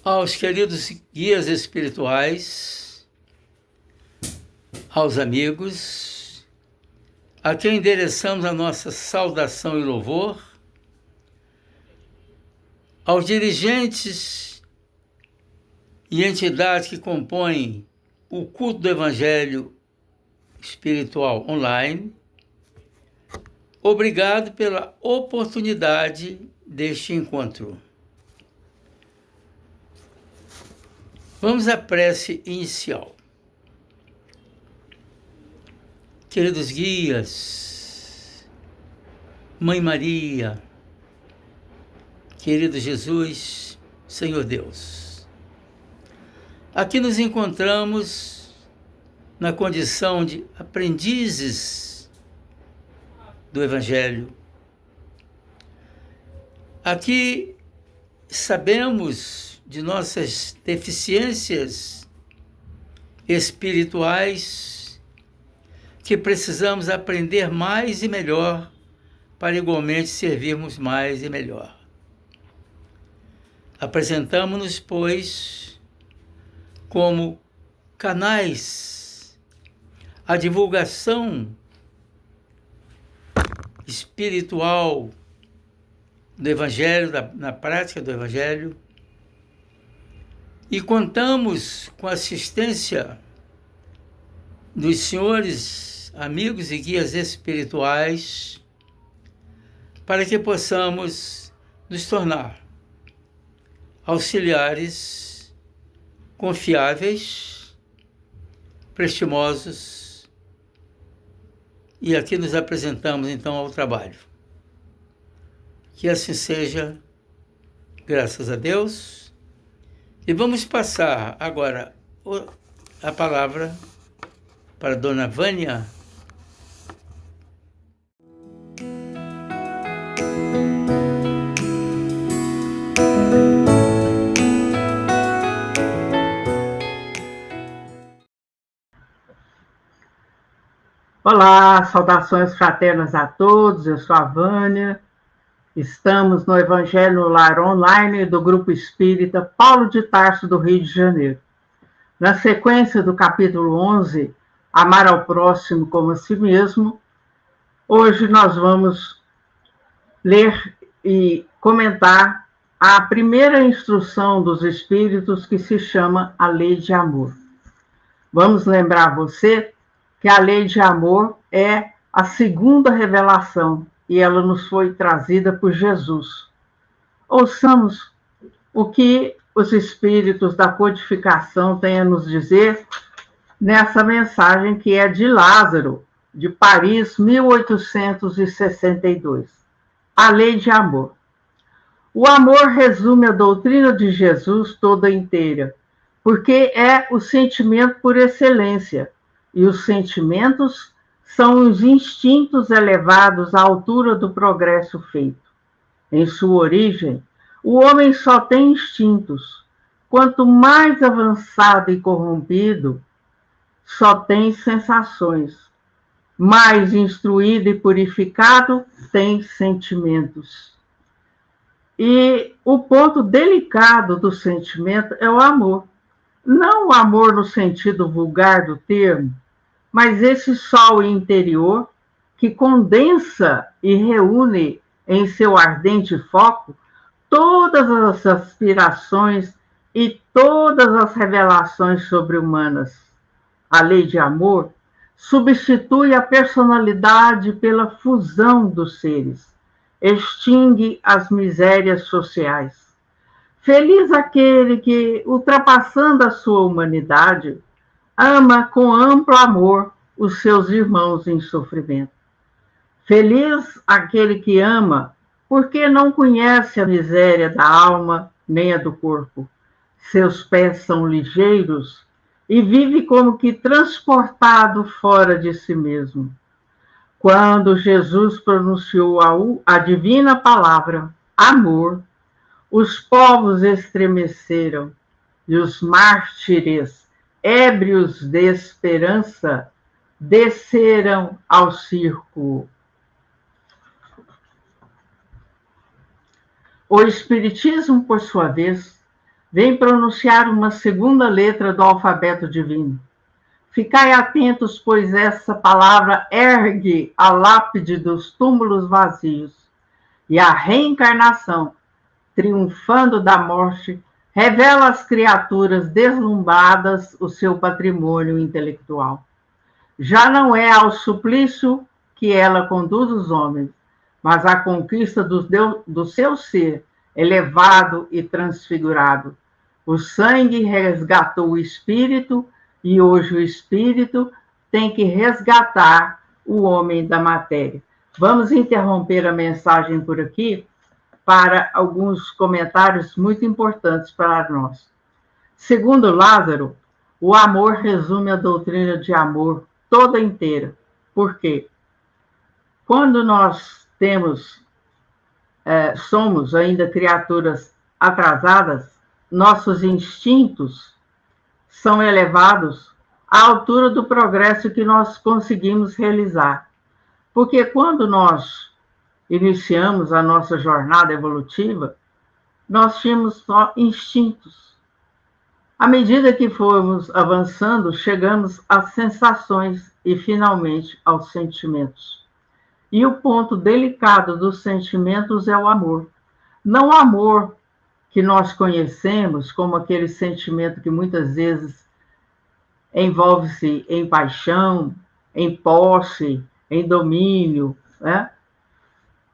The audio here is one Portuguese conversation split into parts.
aos queridos guias espirituais, aos amigos, a quem endereçamos a nossa saudação e louvor, aos dirigentes e entidades que compõem o culto do Evangelho Espiritual online, obrigado pela oportunidade deste encontro. Vamos à prece inicial. Queridos guias, Mãe Maria, querido Jesus, Senhor Deus, aqui nos encontramos na condição de aprendizes do Evangelho. Aqui sabemos de nossas deficiências espirituais, que precisamos aprender mais e melhor para igualmente servirmos mais e melhor. Apresentamos-nos, pois, como canais à divulgação espiritual do Evangelho, na prática do Evangelho, e contamos com a assistência dos senhores, amigos e guias espirituais para que possamos nos tornar auxiliares confiáveis, prestimosos, e aqui nos apresentamos então ao trabalho. Que assim seja, graças a Deus. E vamos passar agora a palavra para a Dona Vânia. Olá, saudações fraternas a todos, eu sou a Vânia. Estamos no Evangelho no Lar Online do Grupo Espírita Paulo de Tarso, do Rio de Janeiro. Na sequência do capítulo 11, Amar ao Próximo como a Si Mesmo, hoje nós vamos ler e comentar a primeira instrução dos Espíritos, que se chama a Lei de Amor. Vamos lembrar você que a Lei de Amor é a segunda revelação, e ela nos foi trazida por Jesus. Ouçamos o que os espíritos da codificação têm a nos dizer nessa mensagem, que é de Lázaro, de Paris, 1862. A Lei de Amor. O amor resume a doutrina de Jesus toda inteira, porque é o sentimento por excelência, e os sentimentos são os instintos elevados à altura do progresso feito. Em sua origem, o homem só tem instintos. Quanto mais avançado e corrompido, só tem sensações. Mais instruído e purificado, tem sentimentos. E o ponto delicado do sentimento é o amor. Não o amor no sentido vulgar do termo, mas esse sol interior que condensa e reúne em seu ardente foco todas as aspirações e todas as revelações sobre-humanas. A lei de amor substitui a personalidade pela fusão dos seres, extingue as misérias sociais. Feliz aquele que, ultrapassando a sua humanidade, ama com amplo amor os seus irmãos em sofrimento. Feliz aquele que ama, porque não conhece a miséria da alma nem a do corpo. Seus pés são ligeiros e vive como que transportado fora de si mesmo. Quando Jesus pronunciou a divina palavra, amor, os povos estremeceram e os mártires, ébrios de esperança, desceram ao circo. O Espiritismo, por sua vez, vem pronunciar uma segunda letra do alfabeto divino. Ficai atentos, pois essa palavra ergue a lápide dos túmulos vazios, e a reencarnação, triunfando da morte, revela às criaturas deslumbradas o seu patrimônio intelectual. Já não é ao suplício que ela conduz os homens, mas à conquista do seu ser elevado e transfigurado. O sangue resgatou o espírito e hoje o espírito tem que resgatar o homem da matéria. Vamos interromper a mensagem por aqui para alguns comentários muito importantes para nós. Segundo Lázaro, o amor resume a doutrina de amor toda inteira. Por quê? Quando nós somos ainda criaturas atrasadas, nossos instintos são elevados à altura do progresso que nós conseguimos realizar. Porque quando nós iniciamos a nossa jornada evolutiva, nós tínhamos só instintos. À medida que formos avançando, chegamos às sensações e, finalmente, aos sentimentos. E o ponto delicado dos sentimentos é o amor. Não o amor que nós conhecemos como aquele sentimento que muitas vezes envolve-se em paixão, em posse, em domínio, né?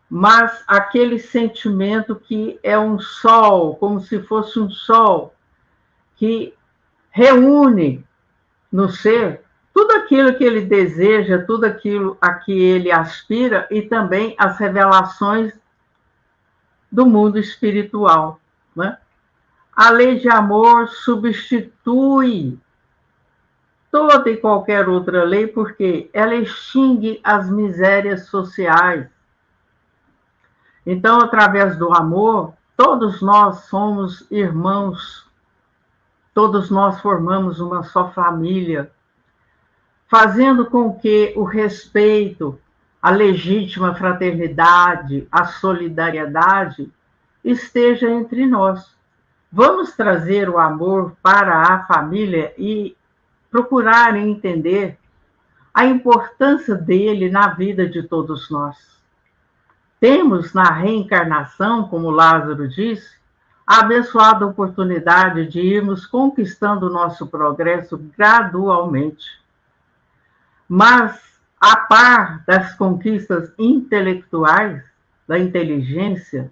Mas aquele sentimento que é um sol, como se fosse um sol, que reúne no ser tudo aquilo que ele deseja, tudo aquilo a que ele aspira e também as revelações do mundo espiritual, né? A lei de amor substitui toda e qualquer outra lei porque ela extingue as misérias sociais. Então, através do amor, todos nós somos irmãos, todos nós formamos uma só família, fazendo com que o respeito, a legítima fraternidade, a solidariedade esteja entre nós. Vamos trazer o amor para a família e procurar entender a importância dele na vida de todos nós. Temos na reencarnação, como Lázaro disse, a abençoada oportunidade de irmos conquistando o nosso progresso gradualmente. Mas, a par das conquistas intelectuais, da inteligência,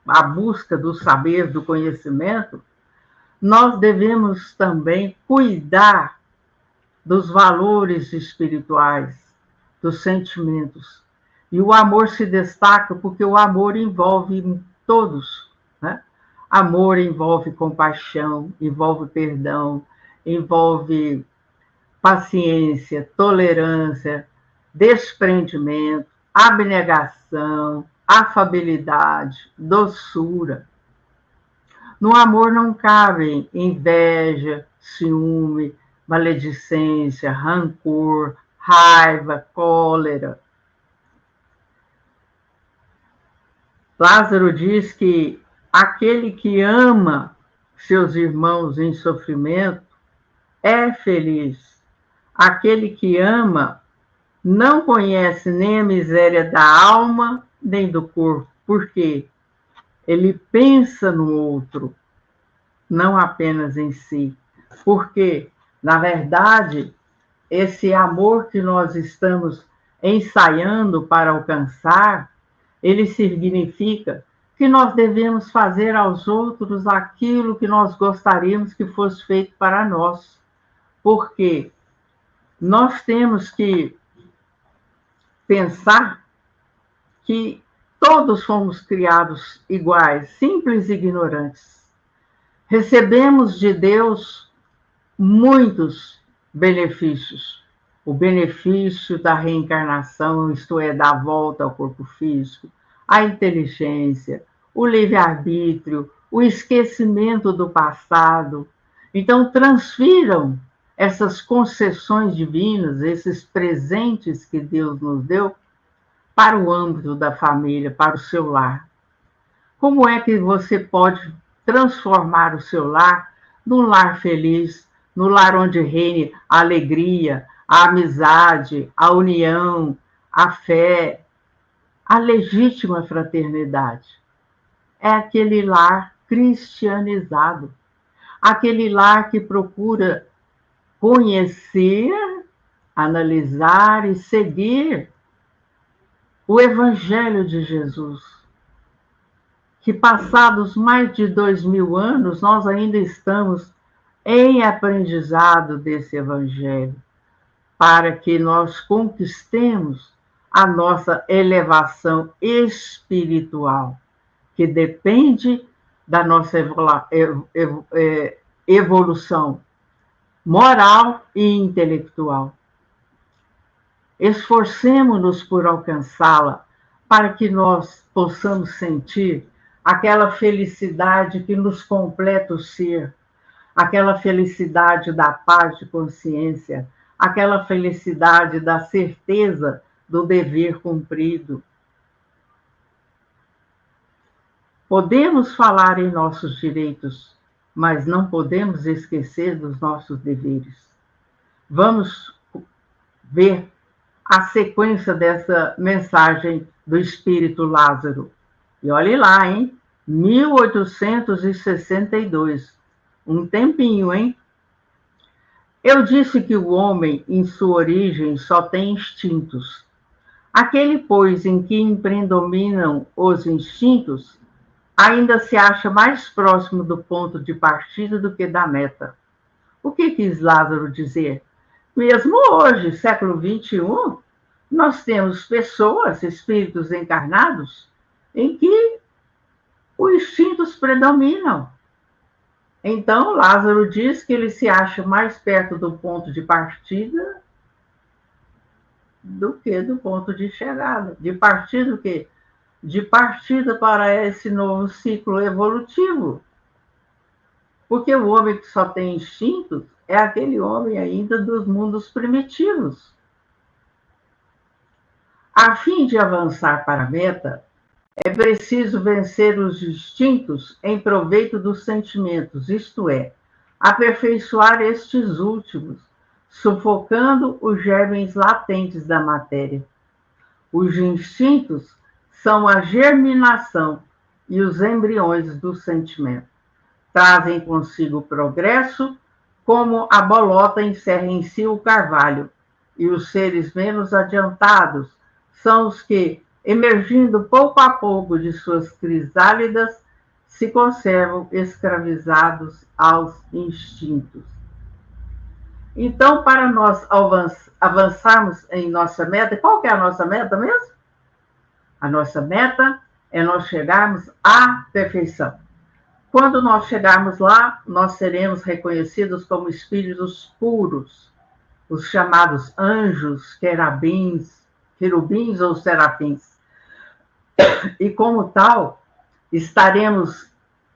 a busca do saber, do conhecimento, nós devemos também cuidar dos valores espirituais, dos sentimentos. E o amor se destaca porque o amor envolve todos, né? Amor envolve compaixão, envolve perdão, envolve paciência, tolerância, desprendimento, abnegação, afabilidade, doçura. No amor não cabem inveja, ciúme, maledicência, rancor, raiva, cólera. Lázaro diz que aquele que ama seus irmãos em sofrimento é feliz. Aquele que ama não conhece nem a miséria da alma, nem do corpo. Por quê? Ele pensa no outro, não apenas em si. Porque, na verdade, esse amor que nós estamos ensaiando para alcançar, ele significa que nós devemos fazer aos outros aquilo que nós gostaríamos que fosse feito para nós. Porque nós temos que pensar que todos fomos criados iguais, simples e ignorantes. Recebemos de Deus muitos benefícios. O benefício da reencarnação, isto é, da volta ao corpo físico, a inteligência, o livre-arbítrio, o esquecimento do passado. Então, transfiram essas concessões divinas, esses presentes que Deus nos deu, para o âmbito da família, para o seu lar. Como é que você pode transformar o seu lar num lar feliz, no lar onde reine a alegria, a amizade, a união, a fé, a legítima fraternidade. É aquele lar cristianizado, aquele lar que procura conhecer, analisar e seguir o Evangelho de Jesus, que passados mais de 2000 anos, nós ainda estamos em aprendizado desse Evangelho, para que nós conquistemos a nossa elevação espiritual, que depende da nossa evolução moral e intelectual. Esforcemo-nos por alcançá-la, para que nós possamos sentir aquela felicidade que nos completa o ser, aquela felicidade da paz de consciência, aquela felicidade da certeza do dever cumprido. Podemos falar em nossos direitos, mas não podemos esquecer dos nossos deveres. Vamos ver a sequência dessa mensagem do Espírito Lázaro. E olhe lá, hein? 1862. Um tempinho, hein? Eu disse que o homem, em sua origem, só tem instintos. Aquele, pois, em que predominam os instintos, ainda se acha mais próximo do ponto de partida do que da meta. O que quis Lázaro dizer? Mesmo hoje, século XXI, nós temos pessoas, espíritos encarnados, em que os instintos predominam. Então, Lázaro diz que ele se acha mais perto do ponto de partida do que do ponto de chegada. De partida o quê? De partida para esse novo ciclo evolutivo. Porque o homem que só tem instintos é aquele homem ainda dos mundos primitivos. A fim de avançar para a meta, é preciso vencer os instintos em proveito dos sentimentos, isto é, aperfeiçoar estes últimos, sufocando os germes latentes da matéria. Os instintos são a germinação e os embriões do sentimento. Trazem consigo o progresso, como a bolota encerra em si o carvalho, e os seres menos adiantados são os que, emergindo pouco a pouco de suas crisálidas, se conservam escravizados aos instintos. Então, para nós avançarmos em nossa meta, qual que é a nossa meta mesmo? A nossa meta é nós chegarmos à perfeição. Quando nós chegarmos lá, nós seremos reconhecidos como espíritos puros, os chamados anjos, querubins ou serafins. E como tal, estaremos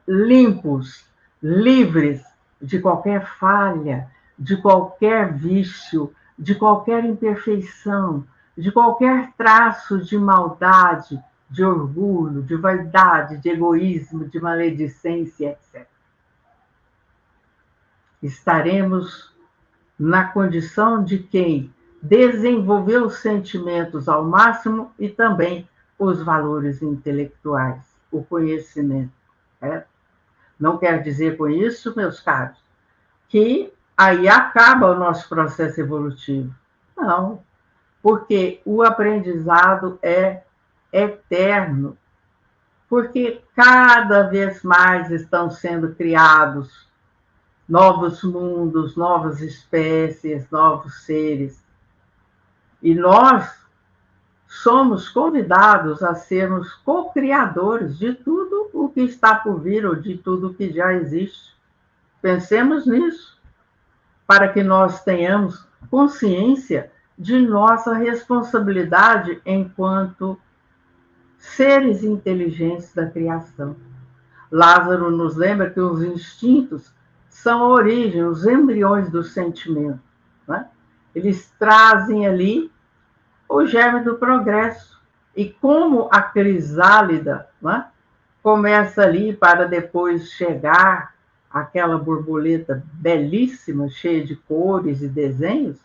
limpos, livres de qualquer falha, de qualquer vício, de qualquer imperfeição, de qualquer traço de maldade, de orgulho, de vaidade, de egoísmo, de maledicência, etc. Estaremos na condição de quem desenvolveu os sentimentos ao máximo e também os valores intelectuais, o conhecimento. Não quer dizer com isso, meus caros, que aí acaba o nosso processo evolutivo. Não, porque o aprendizado é eterno, porque cada vez mais estão sendo criados novos mundos, novas espécies, novos seres. E nós somos convidados a sermos co-criadores de tudo o que está por vir ou de tudo o que já existe. Pensemos nisso, para que nós tenhamos consciência de nossa responsabilidade enquanto seres inteligentes da criação. Lázaro nos lembra que os instintos são a origem, os embriões do sentimento. Né? Eles trazem ali o germe do progresso. E como a crisálida, né, começa ali para depois chegar àquela borboleta belíssima, cheia de cores e desenhos,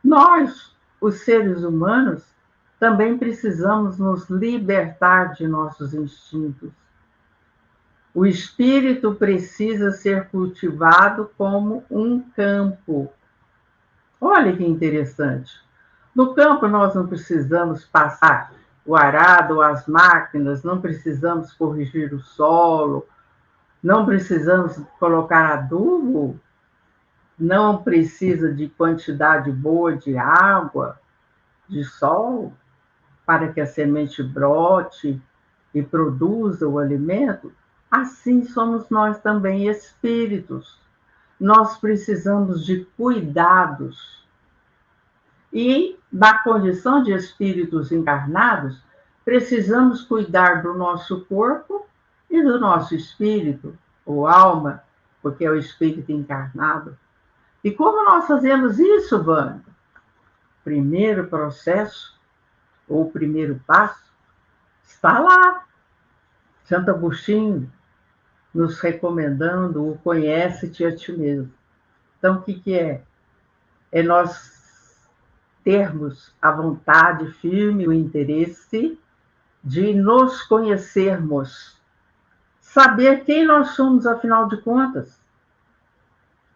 nós, os seres humanos, também precisamos nos libertar de nossos instintos. O espírito precisa ser cultivado como um campo. Olha que interessante. No campo, nós não precisamos passar o arado, as máquinas, não precisamos corrigir o solo, não precisamos colocar adubo, não precisa de quantidade boa de água, de sol, para que a semente brote e produza o alimento. Assim somos nós também, espíritos. Nós precisamos de cuidados. E, na condição de espíritos encarnados, precisamos cuidar do nosso corpo e do nosso espírito, ou alma, porque é o espírito encarnado. E como nós fazemos isso, Wanda? Primeiro processo, ou primeiro passo, está lá. Santo Agostinho nos recomendando o conhece-te a ti mesmo. Então, o que é? É nós termos a vontade firme, o interesse de nos conhecermos, saber quem nós somos, afinal de contas,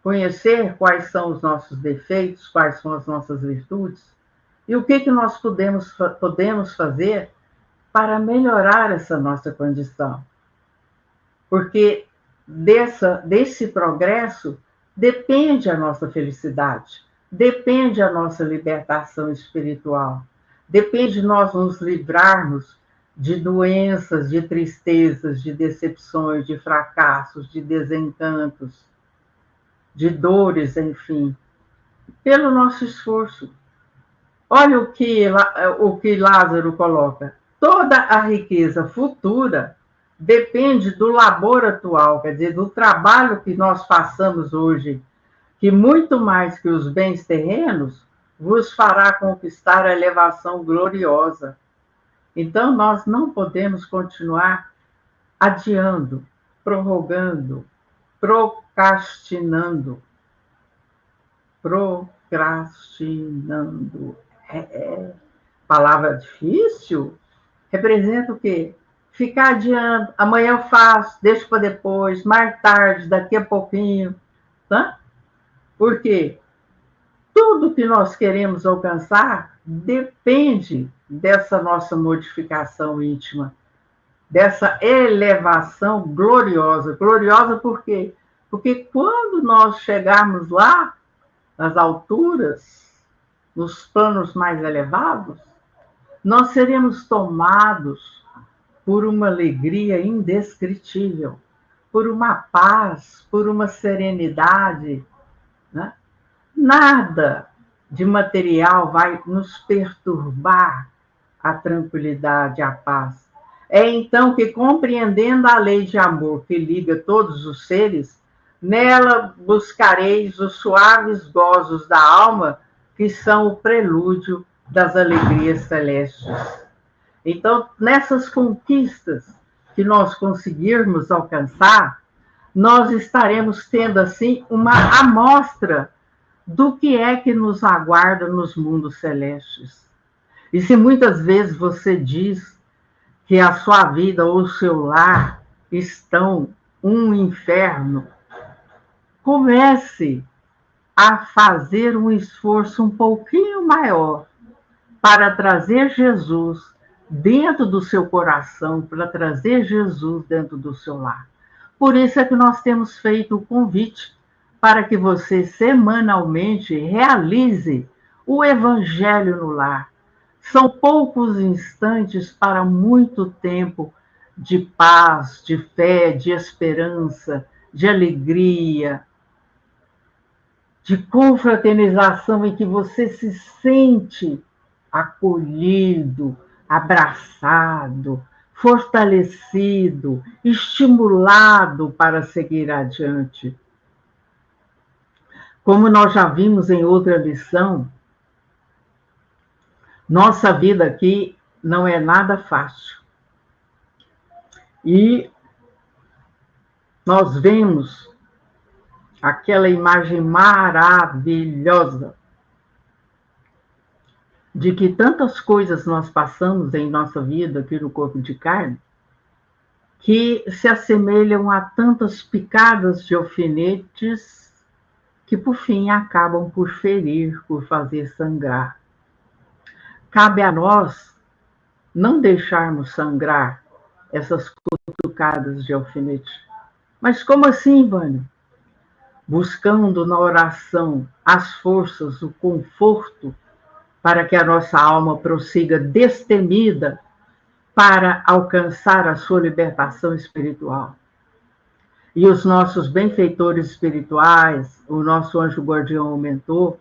conhecer quais são os nossos defeitos, quais são as nossas virtudes, e o que nós podemos fazer para melhorar essa nossa condição. Porque desse progresso depende a nossa felicidade, depende a nossa libertação espiritual, depende de nós nos livrarmos de doenças, de tristezas, de decepções, de fracassos, de desencantos, de dores, enfim, pelo nosso esforço. Olha o que Lázaro coloca. Toda a riqueza futura depende do labor atual, quer dizer, do trabalho que nós façamos hoje, que muito mais que os bens terrenos vos fará conquistar a elevação gloriosa. Então, nós não podemos continuar adiando, prorrogando, procrastinando. Palavra difícil. Representa o quê? Ficar adiando, amanhã eu faço, deixo para depois, mais tarde, daqui a pouquinho. Tá? Porque tudo que nós queremos alcançar depende dessa nossa modificação íntima, dessa elevação gloriosa. Gloriosa por quê? Porque quando nós chegarmos lá, nas alturas, nos planos mais elevados, nós seremos tomados por uma alegria indescritível, por uma paz, por uma serenidade, né? Nada de material vai nos perturbar a tranquilidade, a paz. É então que, compreendendo a lei de amor que liga todos os seres, nela buscareis os suaves gozos da alma, que são o prelúdio das alegrias celestes. Então, nessas conquistas que nós conseguirmos alcançar, nós estaremos tendo, assim, uma amostra do que é que nos aguarda nos mundos celestes. E se muitas vezes você diz que a sua vida ou o seu lar estão um inferno, comece a fazer um esforço um pouquinho maior para trazer Jesus dentro do seu coração, para trazer Jesus dentro do seu lar. Por isso é que nós temos feito o convite para que você semanalmente realize o Evangelho no lar. São poucos instantes para muito tempo de paz, de fé, de esperança, de alegria, de confraternização em que você se sente acolhido, abraçado, fortalecido, estimulado para seguir adiante. Como nós já vimos em outra lição, nossa vida aqui não é nada fácil. E nós vemos aquela imagem maravilhosa de que tantas coisas nós passamos em nossa vida aqui no corpo de carne que se assemelham a tantas picadas de alfinetes que por fim acabam por ferir, por fazer sangrar. Cabe a nós não deixarmos sangrar essas cutucadas de alfinete. Mas como assim, Vânia? Buscando na oração as forças, o conforto, para que a nossa alma prossiga destemida para alcançar a sua libertação espiritual. E os nossos benfeitores espirituais, o nosso anjo guardião, o mentor,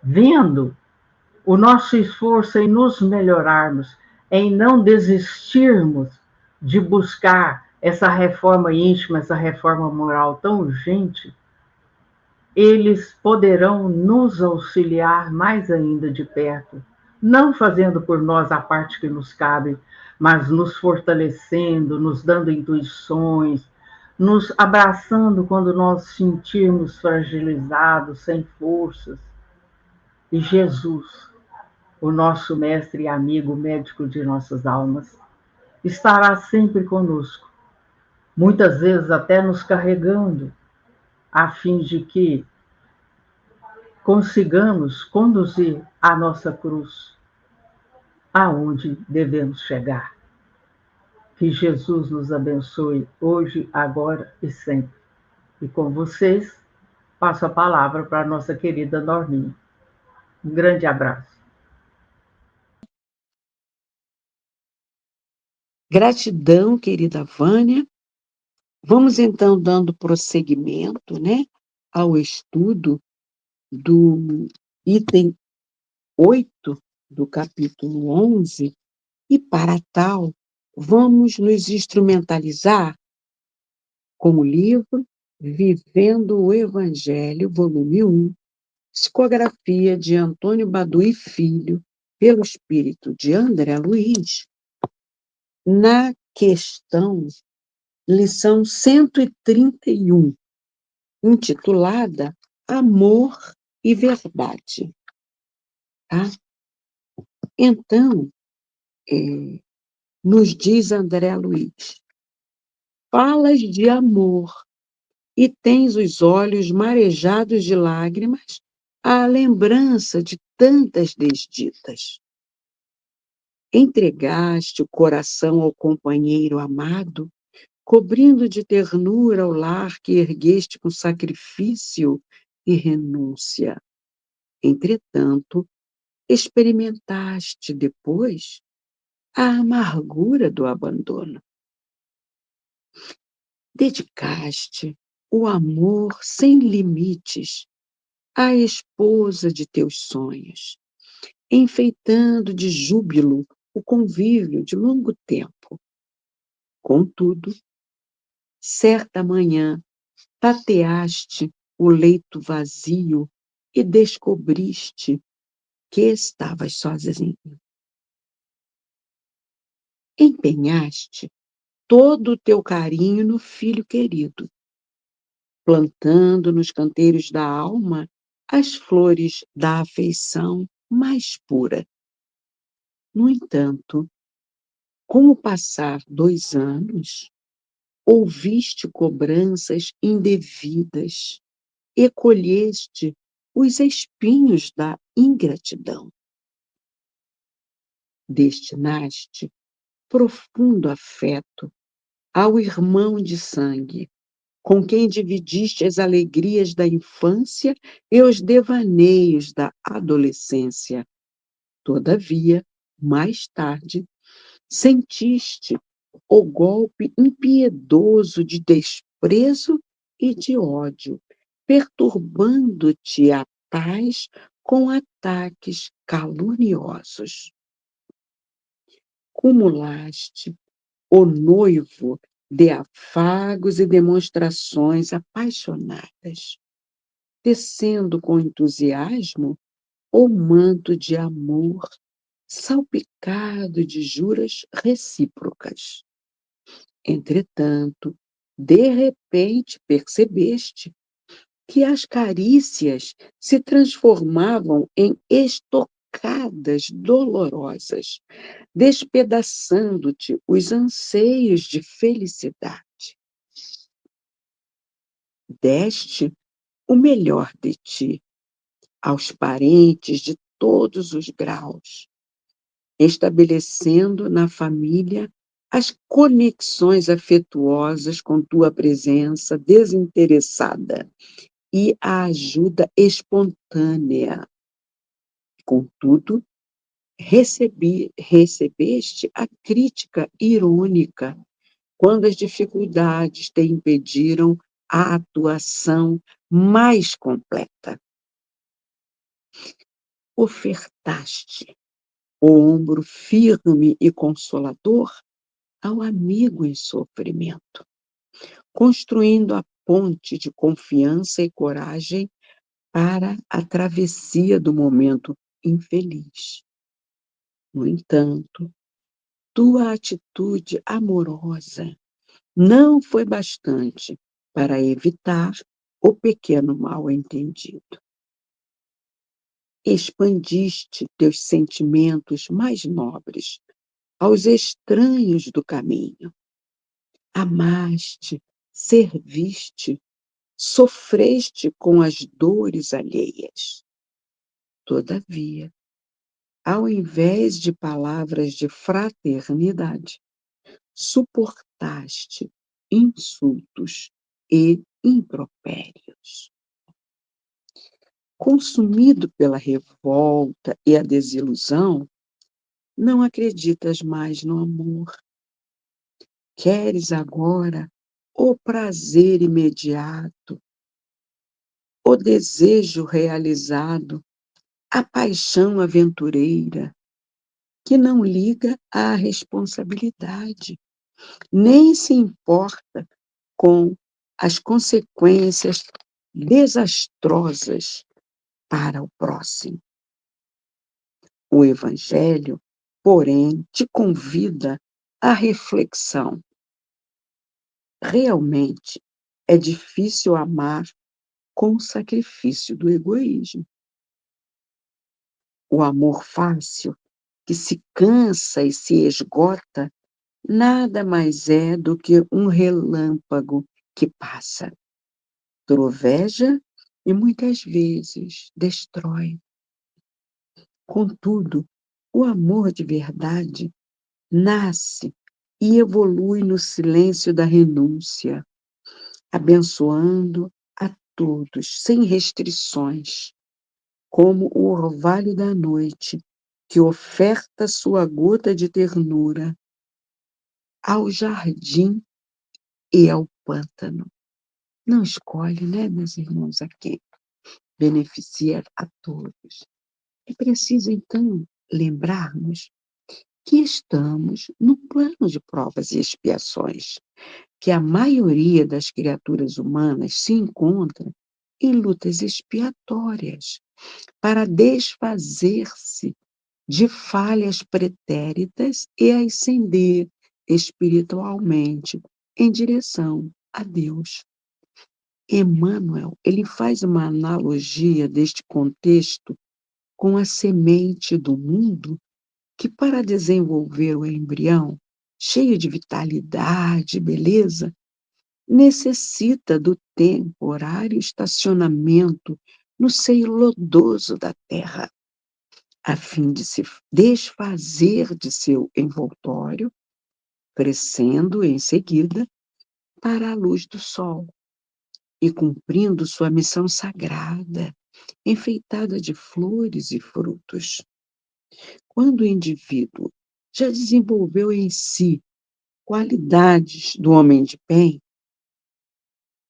vendo o nosso esforço em nos melhorarmos, em não desistirmos de buscar essa reforma íntima, essa reforma moral tão urgente, eles poderão nos auxiliar mais ainda de perto, não fazendo por nós a parte que nos cabe, mas nos fortalecendo, nos dando intuições, nos abraçando quando nós sentirmos fragilizados, sem forças. E Jesus, o nosso mestre e amigo médico de nossas almas, estará sempre conosco, muitas vezes até nos carregando, a fim de que consigamos conduzir a nossa cruz aonde devemos chegar. Que Jesus nos abençoe hoje, agora e sempre. E com vocês, passo a palavra para a nossa querida Norminha. Um grande abraço. Gratidão, querida Vânia. Vamos então dando prosseguimento, né, ao estudo do item 8 do capítulo 11, e para tal, vamos nos instrumentalizar com o livro Vivendo o Evangelho, volume 1, psicografia de Antônio Baduy Filho, pelo espírito de André Luiz, na questão, lição 131, intitulada Amor e Verdade. Tá? Então, nos diz André Luiz, falas de amor e tens os olhos marejados de lágrimas à lembrança de tantas desditas. Entregaste o coração ao companheiro amado, cobrindo de ternura o lar que ergueste com sacrifício e renúncia. Entretanto, experimentaste depois a amargura do abandono. Dedicaste o amor sem limites à esposa de teus sonhos, enfeitando de júbilo o convívio de longo tempo. Contudo, certa manhã, tateaste o leito vazio e descobriste que estavas sozinho. Empenhaste todo o teu carinho no filho querido, plantando nos canteiros da alma as flores da afeição mais pura. No entanto, com o passar 2 anos, ouviste cobranças indevidas e colheste os espinhos da ingratidão. Destinaste profundo afeto ao irmão de sangue, com quem dividiste as alegrias da infância e os devaneios da adolescência. Todavia, mais tarde, sentiste o golpe impiedoso de desprezo e de ódio, perturbando-te a tais com ataques caluniosos. Cumulaste o noivo de afagos e demonstrações apaixonadas, tecendo com entusiasmo o manto de amor salpicado de juras recíprocas. Entretanto, de repente percebeste que as carícias se transformavam em estocadas dolorosas, despedaçando-te os anseios de felicidade. Deste o melhor de ti aos parentes de todos os graus, estabelecendo na família as conexões afetuosas com tua presença desinteressada e a ajuda espontânea. Contudo, recebeste a crítica irônica quando as dificuldades te impediram a atuação mais completa. Ofertaste o ombro firme e consolador ao amigo em sofrimento, construindo a ponte de confiança e coragem para a travessia do momento infeliz. No entanto, tua atitude amorosa não foi bastante para evitar o pequeno mal-entendido. Expandiste teus sentimentos mais nobres aos estranhos do caminho. Amaste, serviste, sofreste com as dores alheias. Todavia, ao invés de palavras de fraternidade, suportaste insultos e impropérios. Consumido pela revolta e a desilusão, não acreditas mais no amor. Queres agora o prazer imediato, o desejo realizado, a paixão aventureira, que não liga à responsabilidade, nem se importa com as consequências desastrosas para o próximo. O Evangelho, porém, te convida à reflexão. Realmente é difícil amar com o sacrifício do egoísmo. O amor fácil, que se cansa e se esgota, nada mais é do que um relâmpago que passa, troveja e muitas vezes destrói. Contudo, o amor de verdade nasce e evolui no silêncio da renúncia, abençoando a todos, sem restrições, como o orvalho da noite, que oferta sua gota de ternura ao jardim e ao pântano. Não escolhe, né, meus irmãos, a quem beneficia a todos. É preciso, então, lembrarmos que estamos no plano de provas e expiações, que a maioria das criaturas humanas se encontra em lutas expiatórias para desfazer-se de falhas pretéritas e ascender espiritualmente em direção a Deus. Emmanuel, ele faz uma analogia deste contexto com a semente do mundo que, para desenvolver o embrião, cheio de vitalidade e beleza, necessita do temporário estacionamento no seio lodoso da terra, a fim de se desfazer de seu envoltório, crescendo em seguida para a luz do sol e cumprindo sua missão sagrada, enfeitada de flores e frutos. Quando o indivíduo já desenvolveu em si qualidades do homem de bem,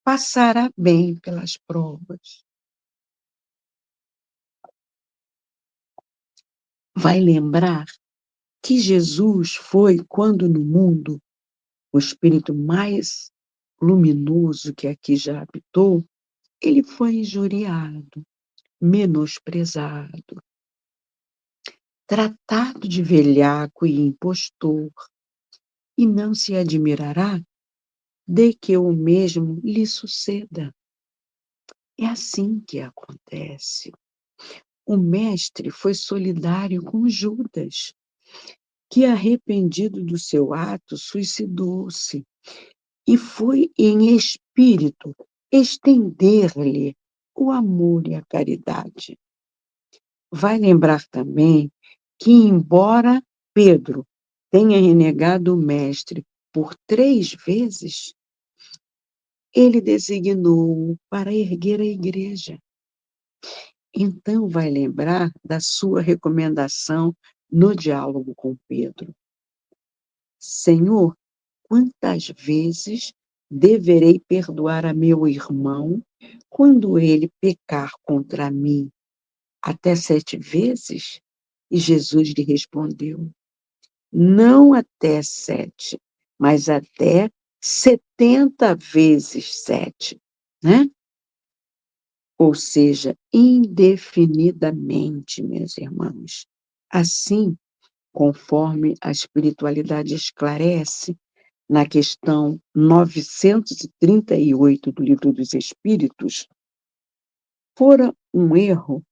passará bem pelas provas. Vai lembrar que Jesus foi, quando no mundo, o espírito mais luminoso que aqui já habitou, ele foi injuriado, menosprezado, tratado de velhaco e impostor, e não se admirará de que o mesmo lhe suceda. É assim que acontece. O mestre foi solidário com Judas, que, arrependido do seu ato, suicidou-se e foi em espírito estender-lhe o amor e a caridade. Vai lembrar também que, embora Pedro tenha renegado o mestre por 3 vezes, ele designou-o para erguer a igreja. Então, vai lembrar da sua recomendação no diálogo com Pedro: Senhor, quantas vezes deverei perdoar a meu irmão quando ele pecar contra mim? Até 7 vezes? E Jesus lhe respondeu: não até 7, mas até 70 vezes 7, né? Ou seja, indefinidamente, meus irmãos. Assim, conforme a espiritualidade esclarece na questão 938 do Livro dos Espíritos, fora um erro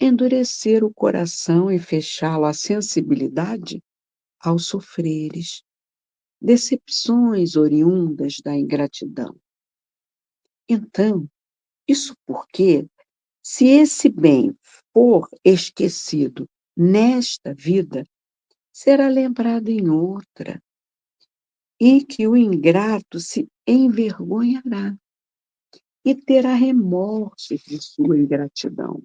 endurecer o coração e fechá-lo à sensibilidade aos sofreres, decepções oriundas da ingratidão. Então, isso porque, se esse bem for esquecido nesta vida, será lembrado em outra, e que o ingrato se envergonhará e terá remorso de sua ingratidão.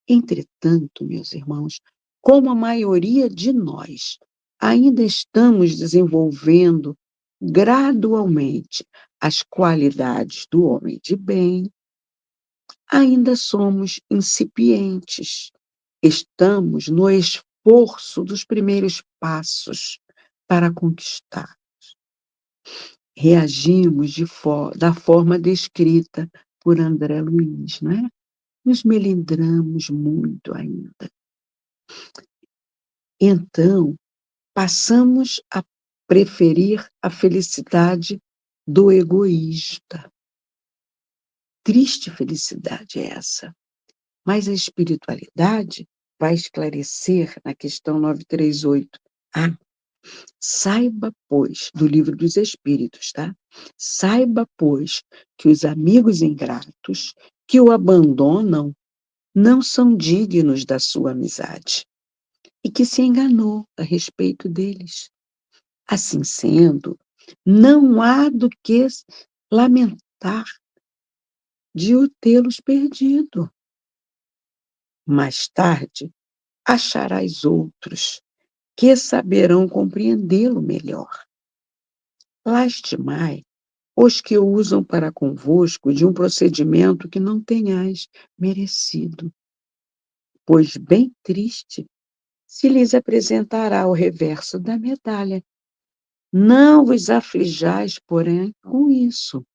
Entretanto, meus irmãos, como a maioria de nós ainda estamos desenvolvendo gradualmente as qualidades do homem de bem, ainda somos incipientes. Estamos no esforço dos primeiros passos para conquistar. Reagimos da forma descrita por André Luiz, não é? Nos melindramos muito ainda. Então, passamos a preferir a felicidade do egoísta. Triste felicidade é essa. Mas a espiritualidade vai esclarecer na questão 938. Ah, saiba, pois, do Livro dos Espíritos, tá? Saiba, pois, que os amigos ingratos que o abandonam não são dignos da sua amizade e que se enganou a respeito deles. Assim sendo, não há do que lamentar de o tê-los perdido. Mais tarde, acharás outros que saberão compreendê-lo melhor. Lastimai os que usam para convosco de um procedimento que não tenhais merecido, pois bem triste se lhes apresentará o reverso da medalha. Não vos aflijais, porém, com isso.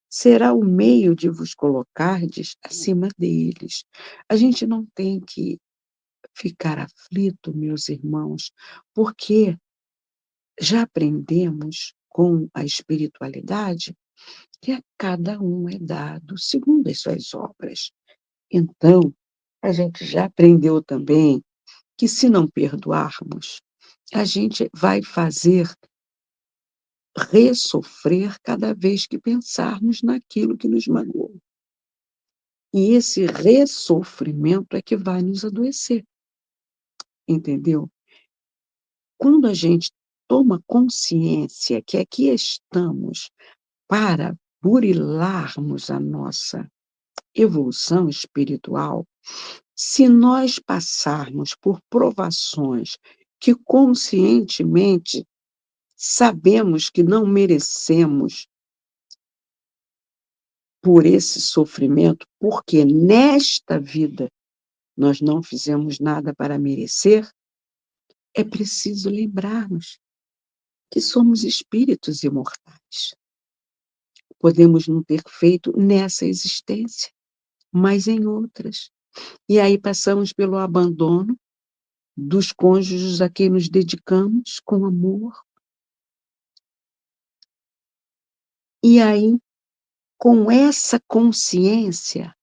Será o meio de vos colocardes acima deles. A gente não tem que ficar aflito, meus irmãos, porque já aprendemos com a espiritualidade que a cada um é dado segundo as suas obras. Então, a gente já aprendeu também que, se não perdoarmos, a gente vai fazer ressofrer cada vez que pensarmos naquilo que nos magoou. E esse ressofrimento é que vai nos adoecer, entendeu? Quando a gente toma consciência que aqui estamos para burilarmos a nossa evolução espiritual, se nós passarmos por provações que conscientemente sabemos que não merecemos por esse sofrimento, porque nesta vida nós não fizemos nada para merecer, é preciso lembrarmos que somos espíritos imortais. Podemos não ter feito nessa existência, mas em outras. E aí passamos pelo abandono dos cônjuges a quem nos dedicamos com amor, E aí, com essa consciência,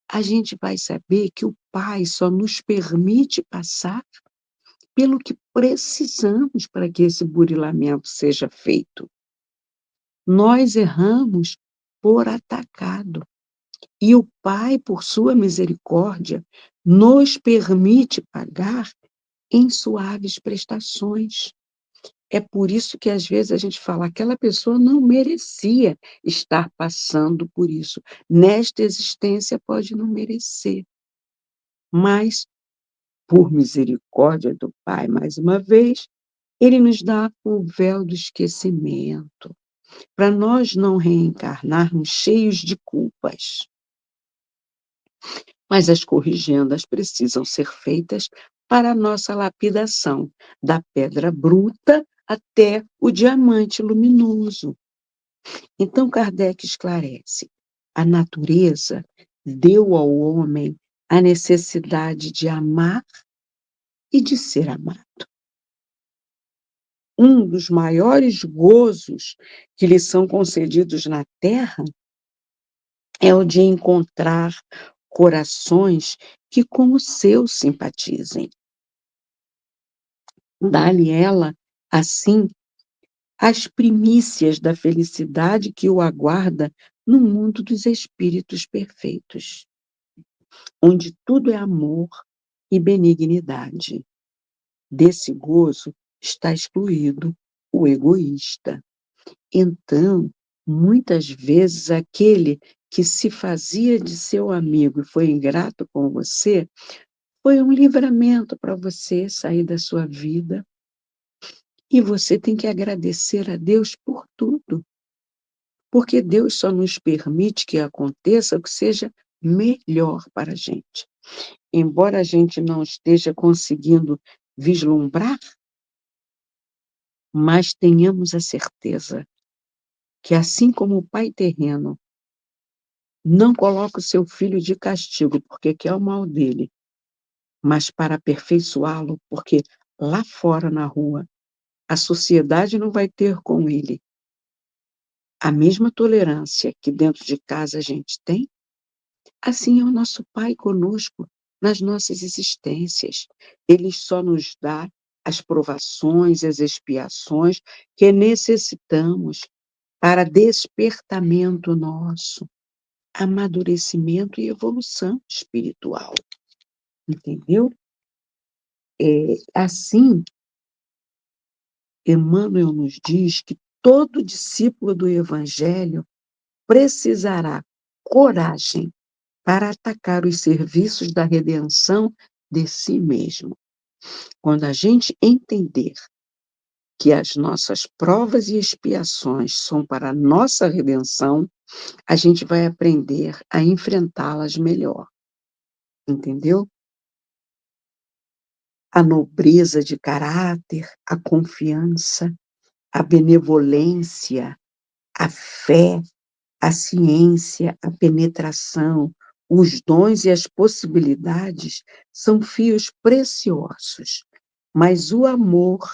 a gente vai saber que o Pai só nos permite passar pelo que precisamos para que esse burilamento seja feito. Nós erramos por atacado, e o Pai, por sua misericórdia, nos permite pagar em suaves prestações. É por isso que, às vezes, a gente fala: "Aquela pessoa não merecia estar passando por isso. Nesta existência pode não merecer", mas, por misericórdia do Pai, mais uma vez, Ele nos dá o véu do esquecimento, para nós não reencarnarmos cheios de culpas. Mas as corrigendas precisam ser feitas para a nossa lapidação, da pedra bruta até o diamante luminoso. Então Kardec esclarece: a natureza deu ao homem a necessidade de amar e de ser amado. Um dos maiores gozos que lhe são concedidos na Terra é o de encontrar corações que com o seu simpatizem. Dá-lhe ela, assim, as primícias da felicidade que o aguarda no mundo dos espíritos perfeitos, onde tudo é amor e benignidade. Desse gozo está excluído o egoísta. Então, muitas vezes, aquele que se fazia de seu amigo e foi ingrato com você, foi um livramento para você sair da sua vida. E você tem que agradecer a Deus por tudo, porque Deus só nos permite que aconteça o que seja melhor para a gente. Embora a gente não esteja conseguindo vislumbrar, mas tenhamos a certeza que, assim como o Pai terreno não coloca o seu filho de castigo porque quer o mal dele, mas para aperfeiçoá-lo, porque lá fora na rua a sociedade não vai ter com ele a mesma tolerância que dentro de casa a gente tem, assim é o nosso Pai conosco nas nossas existências. Ele só nos dá as provações, as expiações que necessitamos para despertamento nosso, amadurecimento e evolução espiritual, entendeu? Assim, Emmanuel nos diz que todo discípulo do Evangelho precisará coragem para atacar os serviços da redenção de si mesmo. Quando a gente entender que as nossas provas e expiações são para a nossa redenção, a gente vai aprender a enfrentá-las melhor, entendeu? A nobreza de caráter, a confiança, a benevolência, a fé, a ciência, a penetração, os dons e as possibilidades são fios preciosos, mas o amor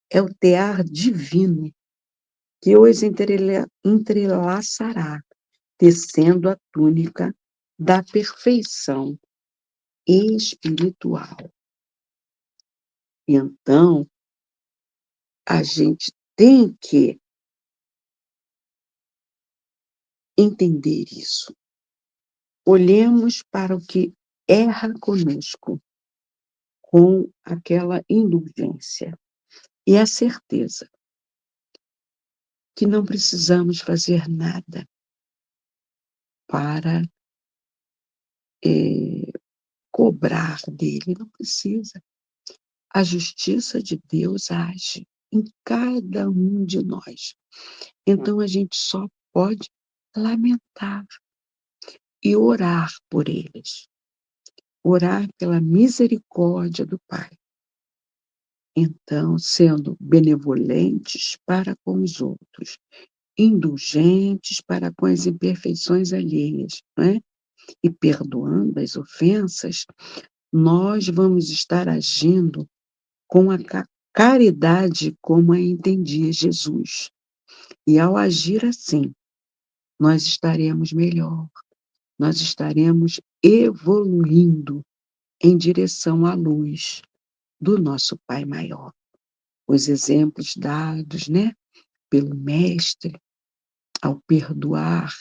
é o tear divino que os entrelaçará, tecendo a túnica da perfeição espiritual. Então, a gente tem que entender isso. Olhemos para o que erra conosco com aquela indulgência e a certeza que não precisamos fazer nada para cobrar dele, não precisa. A justiça de Deus age em cada um de nós. Então a gente só pode lamentar e orar por eles, orar pela misericórdia do Pai. Então, sendo benevolentes para com os outros, indulgentes para com as imperfeições alheias, não é? E perdoando as ofensas, nós vamos estar agindo com a caridade como a entendia Jesus. E ao agir assim, nós estaremos melhor, nós estaremos evoluindo em direção à luz do nosso Pai maior. Os exemplos dados, né, pelo Mestre, ao perdoar,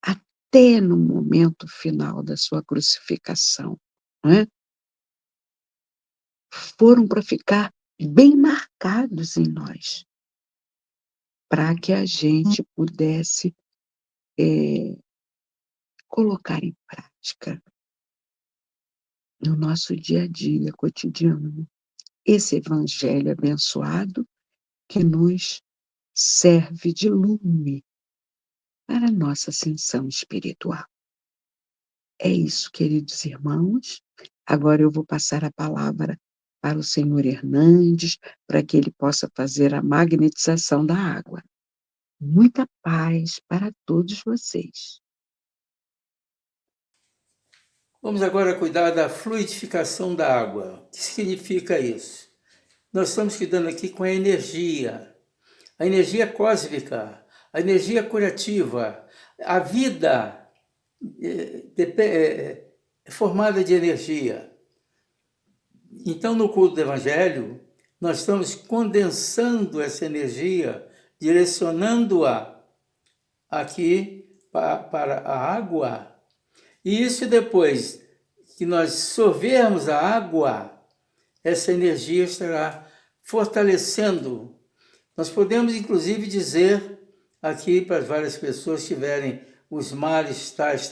até no momento final da sua crucificação, né, foram para ficar bem marcados em nós, para que a gente pudesse colocar em prática no nosso dia a dia cotidiano esse evangelho abençoado que nos serve de lume para a nossa ascensão espiritual. É isso, queridos irmãos. Agora eu vou passar a palavra para o senhor Hernandes, para que ele possa fazer a magnetização da água. Muita paz para todos vocês. Vamos agora cuidar da fluidificação da água. O que significa isso? Nós estamos cuidando aqui com a energia cósmica, a energia curativa. A vida é formada de energia. Então, no culto do Evangelho, nós estamos condensando essa energia, direcionando-a aqui para a água. E isso depois que nós sorvermos a água, essa energia estará fortalecendo. Nós podemos, inclusive, dizer aqui para várias pessoas que tiverem os males tais,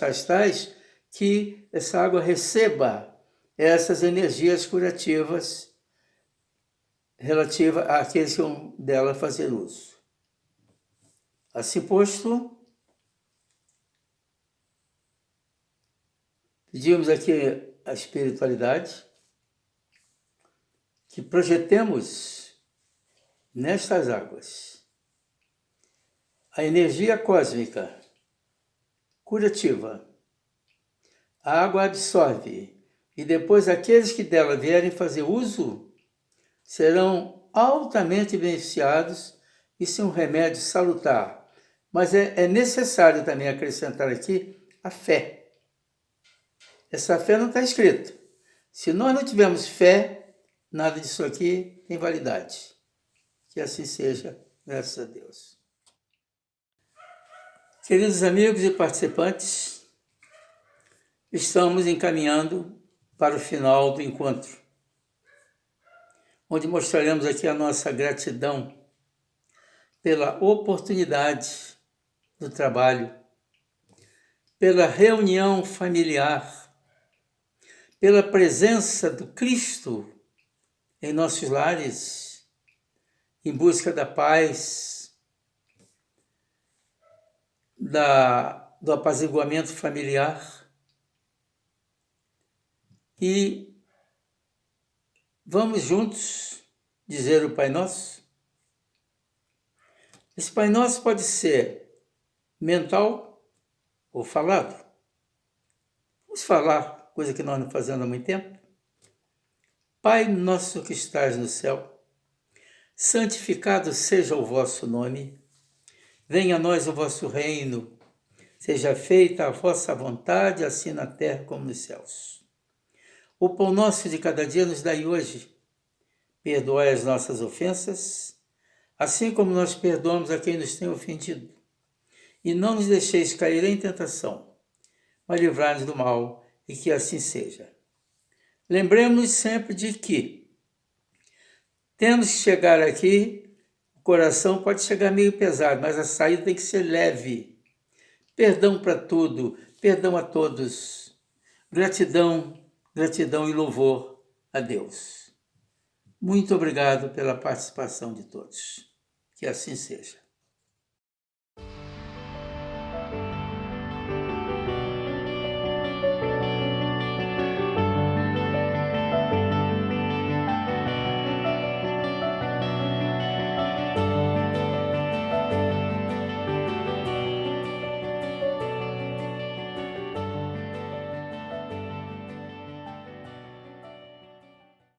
que essa água receba essas energias curativas relativas àqueles que vão dela fazer uso. Assim posto, pedimos aqui a espiritualidade que projetemos nestas águas a energia cósmica curativa. A água absorve e depois aqueles que dela vierem fazer uso serão altamente beneficiados. Isso é um remédio salutar. Mas é necessário também acrescentar aqui a fé. Essa fé não está escrita. Se nós não tivermos fé, nada disso aqui tem validade. Que assim seja, graças a Deus. Queridos amigos e participantes, estamos encaminhando para o final do encontro, onde mostraremos aqui a nossa gratidão pela oportunidade do trabalho, pela reunião familiar, pela presença do Cristo em nossos lares, em busca da paz, do apaziguamento familiar. E vamos juntos dizer o Pai Nosso. Esse Pai Nosso pode ser mental ou falado. Vamos falar, coisa que nós não fazemos há muito tempo. Pai nosso que estás no céu, santificado seja o vosso nome. Venha a nós o vosso reino. Seja feita a vossa vontade, assim na terra como nos céus. O pão nosso de cada dia nos dai hoje. Perdoai as nossas ofensas, assim como nós perdoamos a quem nos tem ofendido. E não nos deixeis cair em tentação, mas livrai-nos do mal, e que assim seja. Lembremos sempre de que temos que chegar aqui, o coração pode chegar meio pesado, mas a saída tem que ser leve. Perdão para tudo, perdão a todos. Gratidão e louvor a Deus. Muito obrigado pela participação de todos. Que assim seja.